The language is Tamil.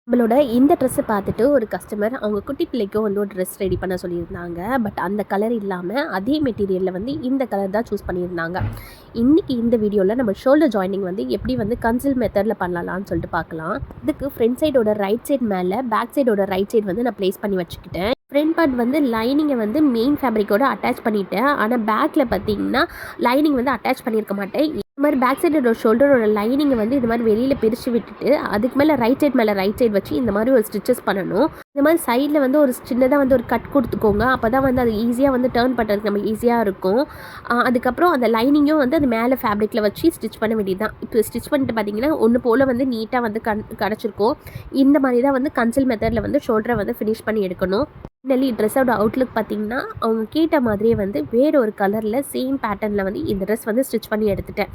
நம்மளோட இந்த ட்ரெஸ்ஸை பார்த்துட்டு ஒரு கஸ்டமர் அவங்க குட்டி பிள்ளைக்கும் வந்து ஒரு ட்ரெஸ் ரெடி பண்ண சொல்லியிருந்தாங்க. பட் அந்த கலர் இல்லாமல் அதே மெட்டீரியலில் வந்து இந்த கலர் தான் சூஸ் பண்ணியிருந்தாங்க. இன்றைக்கி இந்த வீடியோவில் நம்ம ஷோல்டர் ஜாயினிங் வந்து எப்படி வந்து கன்சில் மெத்தடில் பண்ணலாம்னு சொல்லிட்டு பார்க்கலாம். இதுக்கு ஃப்ரண்ட் சைடோட ரைட் சைடு மேலே பேக் சைடோட ரைட் சைடு வந்து நான் ப்ளேஸ் பண்ணி வச்சுக்கிட்டேன். ஃப்ரண்ட் பார்ட் வந்து லைனிங்கை வந்து மெயின் ஃபேப்ரிக்கோடு அட்டாச் பண்ணிவிட்டேன். ஆனால் பேக்கில் பார்த்தீங்கன்னா லைனிங் வந்து அட்டாச் பண்ணியிருக்க மாட்டேன். இது மாதிரி பேக் சைடோட ஷோல்டரோட லைனிங்கை வந்து இது மாதிரி வெளியில் பிரித்து விட்டுட்டு அதுக்கு மேலே ரைட் சைடு வச்சு இந்த மாதிரி ஒரு ஸ்டிச்சஸ் பண்ணணும். இந்த மாதிரி சைடில் வந்து ஒரு சின்னதாக வந்து ஒரு கட் கொடுத்துக்கோங்க. அப்போ தான் வந்து அது ஈஸியாக வந்து டர்ன் பண்ணுறதுக்கு நம்ம ஈஸியாக இருக்கும். அதுக்கப்புறம் அந்த லைனிங்கும் வந்து அது மேலே ஃபேப்ரிக்கில் வச்சு ஸ்டிச் பண்ண வேண்டியது தான். இப்போ ஸ்டிச் பண்ணிட்டு பார்த்தீங்கன்னா ஒன்று போல் வந்து நீட்டாக வந்து கிடச்சிருக்கும். இந்த மாதிரி தான் வந்து கன்சில் மெத்தடில் வந்து ஷோல்டரை வந்து ஃபினிஷ் பண்ணி எடுக்கணும். ஃபைனலி ட்ரெஸ்ஸோட அவுட்லுக் பார்த்தீங்கன்னா அவங்க கேட்ட மாதிரியே வந்து வேறு ஒரு கலரில் சேம் பேட்டர்னில் வந்து இந்த ட்ரெஸ் வந்து ஸ்டிச் பண்ணி எடுத்துட்டேன்.